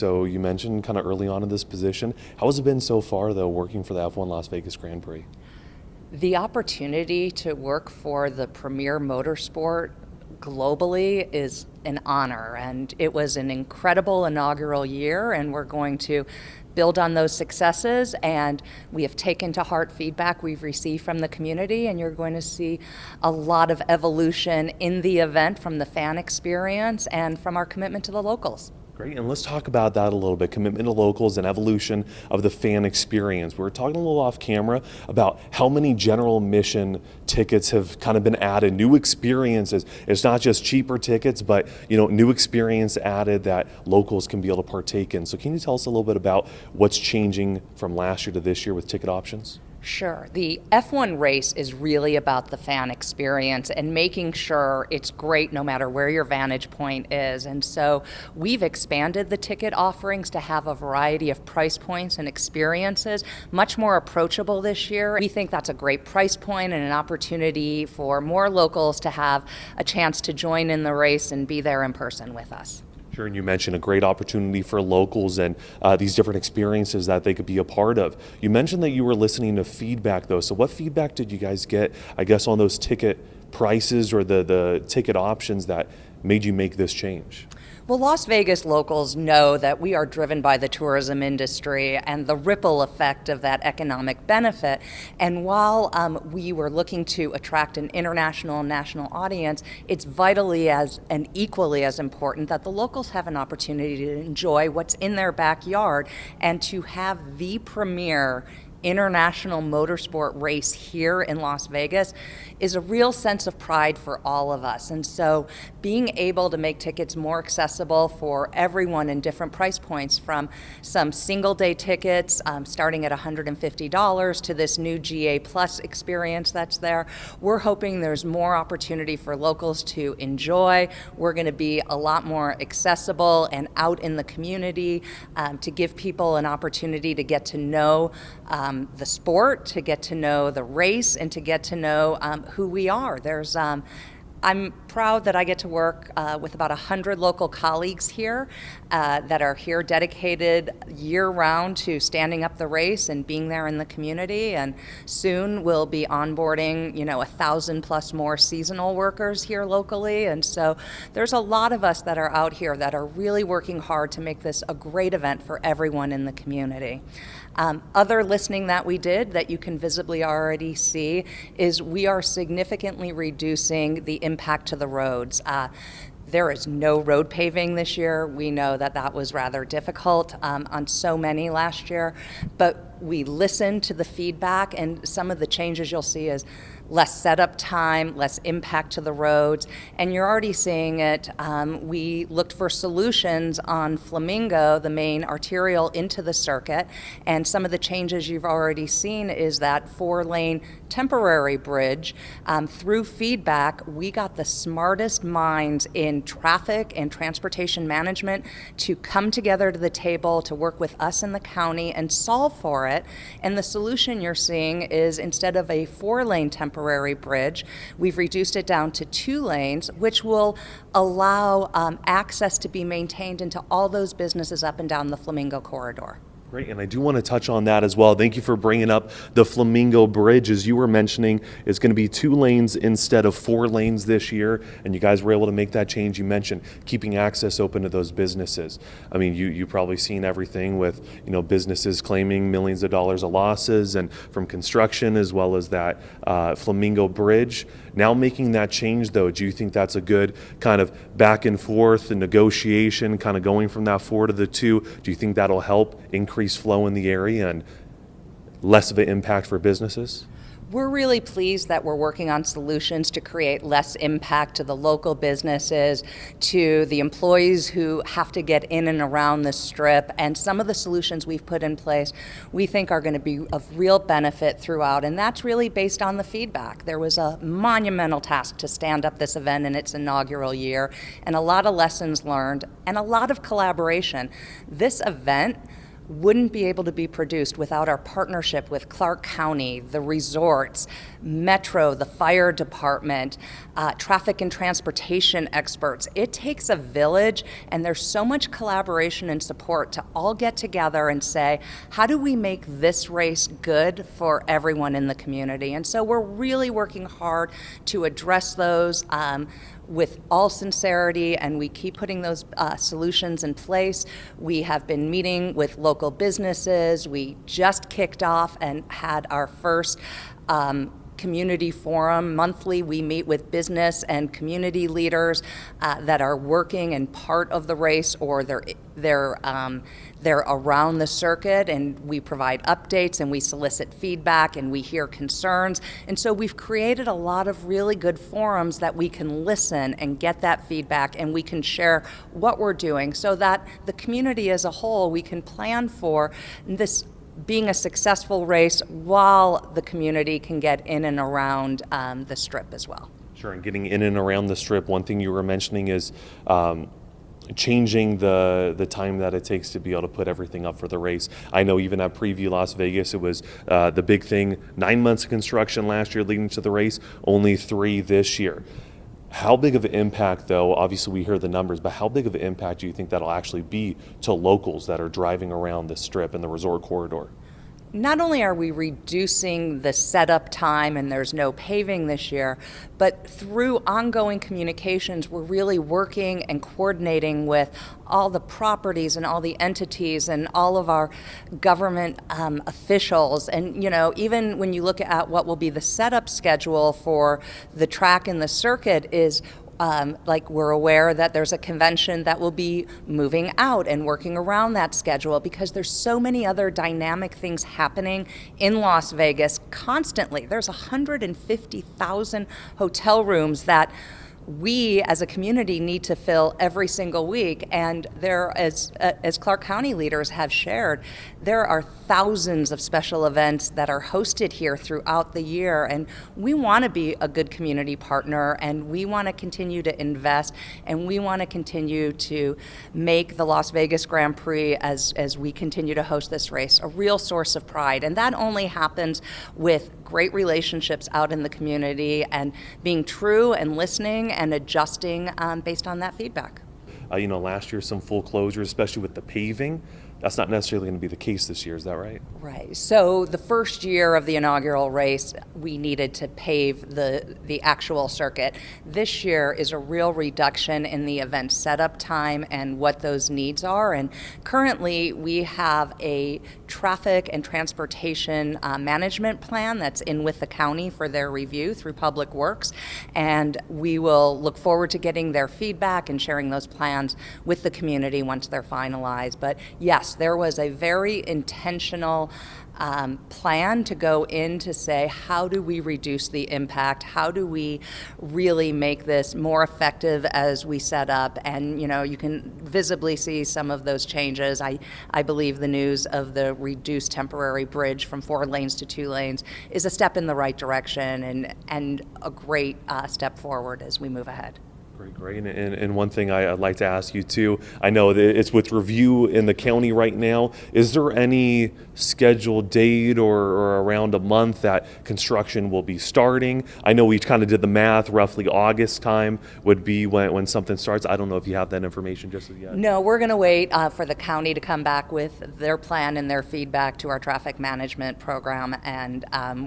So you mentioned kind of early on in this position. How has it been so far, though, working for the F1 Las Vegas Grand Prix? The opportunity to work for the premier motorsport globally is an honor, and it was an incredible inaugural year, and we're going to build on those successes, and we have taken to heart feedback we've received from the community, and you're going to see a lot of evolution in the event from the fan experience and from our commitment to the locals. Great, and let's talk about that a little bit, commitment to locals and evolution of the fan experience. We were talking a little off camera about how many general admission tickets have kind of been added, new experiences. It's not just cheaper tickets, but new experience added that locals can be able to partake in. So can you tell us a little bit about what's changing from last year to this year with ticket options? Sure. The F1 race is really about the fan experience and making sure it's great no matter where your vantage point is. And so we've expanded the ticket offerings to have a variety of price points and experiences, much more approachable this year. We think that's a great price point and an opportunity for more locals to have a chance to join in the race and be there in person with us. Sure, and you mentioned a great opportunity for locals and these different experiences that they could be a part of. You mentioned that you were listening to feedback, though. So what feedback did you guys get, I guess, on those ticket prices or the ticket options that made you make this change? Well, Las Vegas locals know that we are driven by the tourism industry and the ripple effect of that economic benefit. And while we were looking to attract an international and national audience, it's vitally and equally as important that the locals have an opportunity to enjoy what's in their backyard and to have the premier international motorsport race here in Las Vegas is a real sense of pride for all of us. And so being able to make tickets more accessible for everyone in different price points, from some single day tickets starting at $150 to this new GA Plus experience that's there, we're hoping there's more opportunity for locals to enjoy. We're going to be a lot more accessible and out in the community to give people an opportunity to get to know the sport, to get to know the race, and to get to know who we are. I'm proud that I get to work with about 100 local colleagues here that are here dedicated year-round to standing up the race and being there in the community. And soon we'll be onboarding, 1,000 plus more seasonal workers here locally. And so there's a lot of us that are out here that are really working hard to make this a great event for everyone in the community. Other listening that we did that you can visibly already see is we are significantly reducing the impact to the roads. There is no road paving this year. We know that that was rather difficult on so many last year, but we listened to the feedback, and some of the changes you'll see is less setup time, less impact to the roads, and you're already seeing it. We looked for solutions on Flamingo, the main arterial into the circuit, and some of the changes you've already seen is that 4-lane temporary bridge. Through feedback, we got the smartest minds in traffic and transportation management to come together to the table to work with us in the county and solve for it. And the solution you're seeing is, instead of a 4-lane temporary bridge, we've reduced it down to 2 lanes, which will allow access to be maintained into all those businesses up and down the Flamingo corridor. Great, and I do want to touch on that as well. Thank you for bringing up the Flamingo Bridge. As you were mentioning, it's going to be 2 lanes instead of 4 lanes this year, and you guys were able to make that change. You mentioned keeping access open to those businesses. I mean, you've probably seen everything with businesses claiming millions of dollars of losses, and from construction as well as that Flamingo Bridge. Now making that change, though, do you think that's a good kind of back and forth and negotiation, kind of going from that 4 to the 2? Do you think that'll help increase flow in the area and less of an impact for businesses? We're really pleased that we're working on solutions to create less impact to the local businesses, to the employees who have to get in and around the strip, and some of the solutions we've put in place we think are going to be of real benefit throughout, and that's really based on the feedback. There was a monumental task to stand up this event in its inaugural year, and a lot of lessons learned and a lot of collaboration. This event wouldn't be able to be produced without our partnership with Clark County, the resorts, Metro, the fire department, traffic and transportation experts. It takes a village, and there's so much collaboration and support to all get together and say, how do we make this race good for everyone in the community? And so we're really working hard to address those with all sincerity, and we keep putting those solutions in place. We have been meeting with local businesses. We just kicked off and had our first community forum. Monthly, we meet with business and community leaders that are working and part of the race, or they're around the circuit, and we provide updates and we solicit feedback and we hear concerns. And so we've created a lot of really good forums that we can listen and get that feedback, and we can share what we're doing so that the community as a whole, we can plan for this being a successful race while the community can get in and around the Strip as well. Sure, and getting in and around the Strip, one thing you were mentioning is changing the time that it takes to be able to put everything up for the race. I know even at Preview Las Vegas, it was the big thing, 9 months of construction last year leading to the race, only 3 this year. How big of an impact, though, obviously we hear the numbers, but how big of an impact do you think that'll actually be to locals that are driving around the Strip and the resort corridor? Not only are we reducing the setup time and there's no paving this year, but through ongoing communications, we're really working and coordinating with all the properties and all the entities and all of our government officials. And, even when you look at what will be the setup schedule for the track and the circuit is we're aware that there's a convention that will be moving out and working around that schedule, because there's so many other dynamic things happening in Las Vegas constantly. There's 150,000 hotel rooms that we as a community need to fill every single week, and there, as Clark County leaders have shared, there are thousands of special events that are hosted here throughout the year, and we want to be a good community partner, and we want to continue to invest, and we want to continue to make the Las Vegas Grand Prix, as we continue to host this race, a real source of pride. And that only happens with great relationships out in the community and being true and listening and adjusting based on that feedback. Last year some full closures, especially with the paving. That's not necessarily going to be the case this year, is that right? Right. So the first year of the inaugural race, we needed to pave the actual circuit. This year is a real reduction in the event setup time and what those needs are. And currently, we have a traffic and transportation management plan that's in with the county for their review through Public Works. And we will look forward to getting their feedback and sharing those plans with the community once they're finalized. But yes, there was a very intentional plan to go in to say, how do we reduce the impact? How do we really make this more effective as we set up? And, you can visibly see some of those changes. I believe the news of the reduced temporary bridge from 4 lanes to 2 lanes is a step in the right direction and a great step forward as we move ahead. Great. And one thing I'd like to ask you too, I know that it's with review in the county right now. Is there any scheduled date or around a month that construction will be starting? I know we kind of did the math, roughly August time would be when something starts. I don't know if you have that information just as yet. No, we're going to wait for the county to come back with their plan and their feedback to our traffic management program, and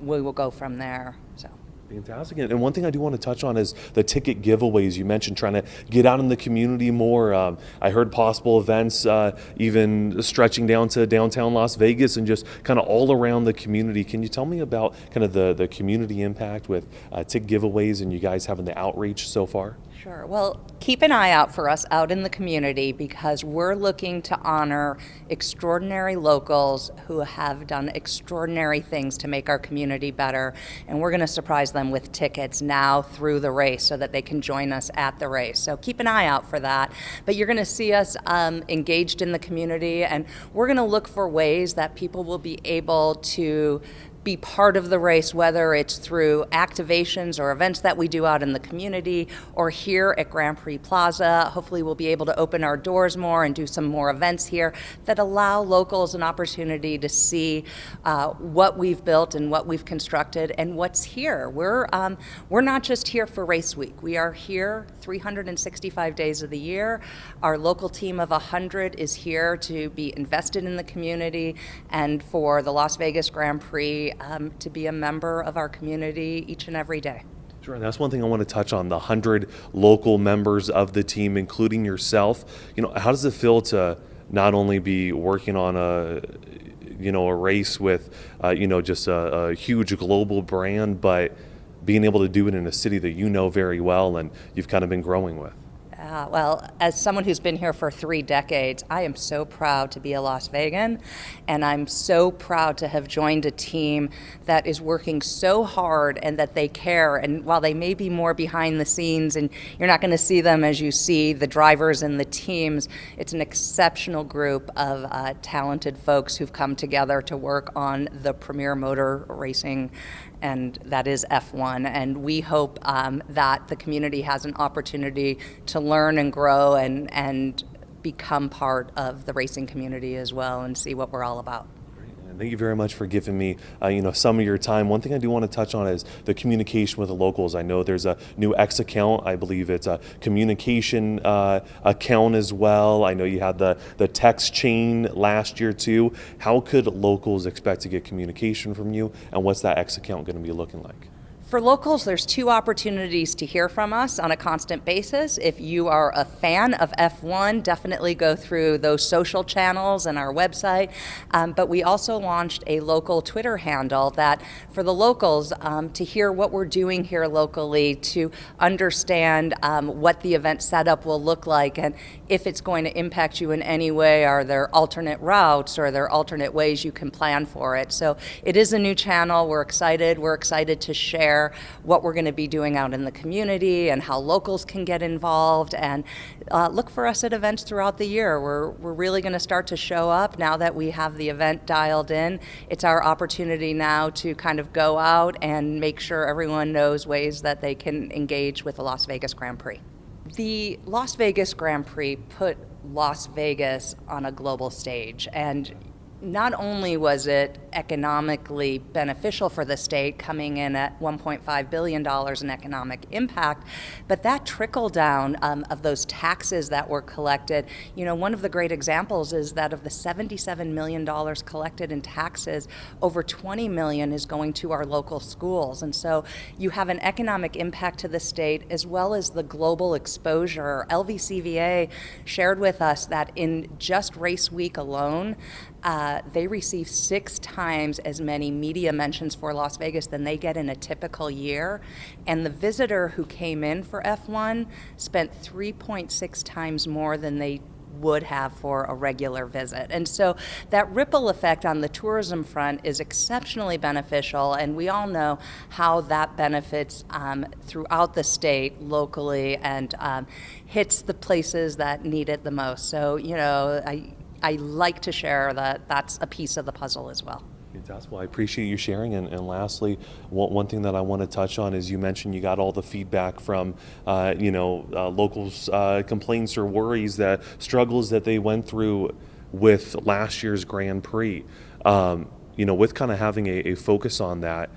we will go from there. So. Fantastic. And one thing I do want to touch on is the ticket giveaways. You mentioned trying to get out in the community more. I heard possible events even stretching down to downtown Las Vegas and just kind of all around the community. Can you tell me about kind of the community impact with ticket giveaways and you guys having the outreach so far? Sure. Well, keep an eye out for us out in the community, because we're looking to honor extraordinary locals who have done extraordinary things to make our community better. And we're going to surprise them with tickets now through the race so that they can join us at the race. So keep an eye out for that. But you're going to see us engaged in the community, and we're going to look for ways that people will be able to be part of the race, whether it's through activations or events that we do out in the community or here at Grand Prix Plaza. Hopefully we'll be able to open our doors more and do some more events here that allow locals an opportunity to see what we've built and what we've constructed and what's here. We're not just here for race week. We are here 365 days of the year. Our local team of 100 is here to be invested in the community and for the Las Vegas Grand Prix to be a member of our community each and every day. Sure, and that's one thing I want to touch on, the 100 local members of the team, including yourself. How does it feel to not only be working on a race with, just a huge global brand, but being able to do it in a city that you know very well and you've kind of been growing with? Well, as someone who's been here for 3 decades, I am so proud to be a Las Vegan, and I'm so proud to have joined a team that is working so hard and that they care. And while they may be more behind the scenes and you're not going to see them as you see the drivers and the teams, it's an exceptional group of talented folks who've come together to work on the premier motor racing, and that is F1. And we hope that the community has an opportunity to learn and grow and become part of the racing community as well and see what we're all about. Thank you very much for giving me, some of your time. One thing I do want to touch on is the communication with the locals. I know there's a new X account. I believe it's a communication account as well. I know you had the text chain last year too. How could locals expect to get communication from you, and what's that X account going to be looking like? For locals, there's 2 opportunities to hear from us on a constant basis. If you are a fan of F1, definitely go through those social channels and our website. But we also launched a local Twitter handle that for the locals to hear what we're doing here locally, to understand what the event setup will look like, and if it's going to impact you in any way. Are there alternate routes, or are there alternate ways you can plan for it? So it is a new channel. We're excited. We're excited to share what we're going to be doing out in the community and how locals can get involved, and look for us at events throughout the year. We're really going to start to show up now that we have the event dialed in. It's our opportunity now to kind of go out and make sure everyone knows ways that they can engage with the Las Vegas Grand Prix. The Las Vegas Grand Prix put Las Vegas on a global stage, and not only was it economically beneficial for the state, coming in at $1.5 billion in economic impact, but that trickle down of those taxes that were collected. One of the great examples is that of the $77 million collected in taxes, over $20 million is going to our local schools. And so you have an economic impact to the state as well as the global exposure. LVCVA shared with us that in just race week alone, they receive 6 times as many media mentions for Las Vegas than they get in a typical year. And the visitor who came in for F1 spent 3.6 times more than they would have for a regular visit. And so that ripple effect on the tourism front is exceptionally beneficial, and we all know how that benefits throughout the state locally and hits the places that need it the most. So, I like to share that that's a piece of the puzzle as well. Fantastic. Well, I appreciate you sharing. And lastly, one thing that I want to touch on is you mentioned you got all the feedback from, locals' complaints or worries, that struggles that they went through with last year's Grand Prix. With kind of having a focus on that,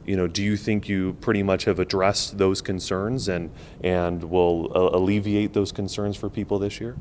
do you think you pretty much have addressed those concerns and will alleviate those concerns for people this year?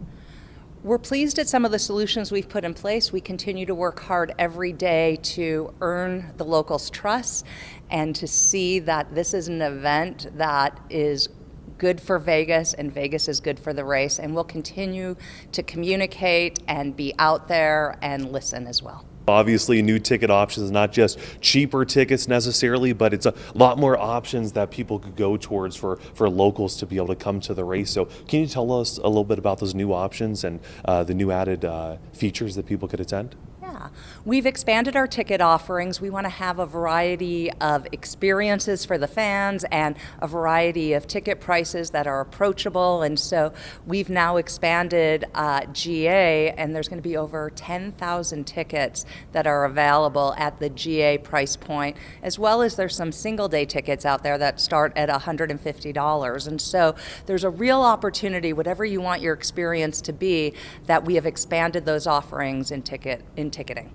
We're pleased at some of the solutions we've put in place. We continue to work hard every day to earn the locals' trust and to see that this is an event that is good for Vegas and Vegas is good for the race. And we'll continue to communicate and be out there and listen as well. Obviously, new ticket options, not just cheaper tickets necessarily, but it's a lot more options that people could go towards for locals to be able to come to the race. So can you tell us a little bit about those new options and the new added features that people could attend? Yeah, Yeah, we've expanded our ticket offerings. We want to have a variety of experiences for the fans and a variety of ticket prices that are approachable. And so we've now expanded GA, and there's going to be over 10,000 tickets that are available at the GA price point, as well as there's some single day tickets out there that start at $150. And so there's a real opportunity, whatever you want your experience to be, that we have expanded those offerings in ticketing.